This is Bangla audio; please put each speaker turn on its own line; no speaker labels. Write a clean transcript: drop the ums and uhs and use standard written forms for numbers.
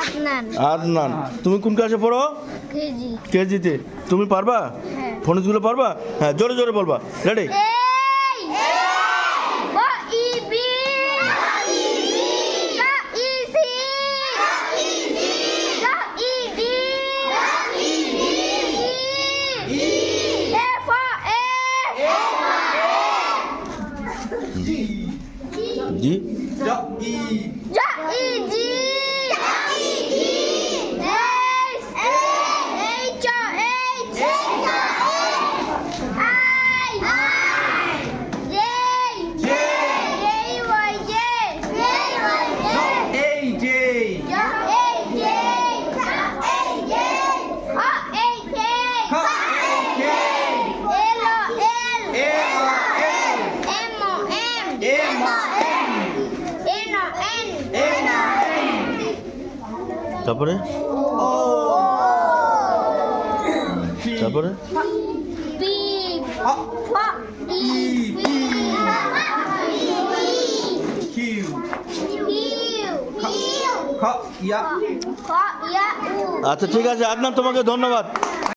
আদনান।
আদনান। তুমি কোন ক্লাসে পড়ো?
কেজি।
কেজিতে। তুমি পারবা?
হ্যাঁ।
ফোনেজগুলো পারবা? হ্যাঁ, জোরে জোরে বলবা। রেডি? জি। তারপরে তারপরে আচ্ছা, ঠিক আছে আদনান, তোমাকে ধন্যবাদ।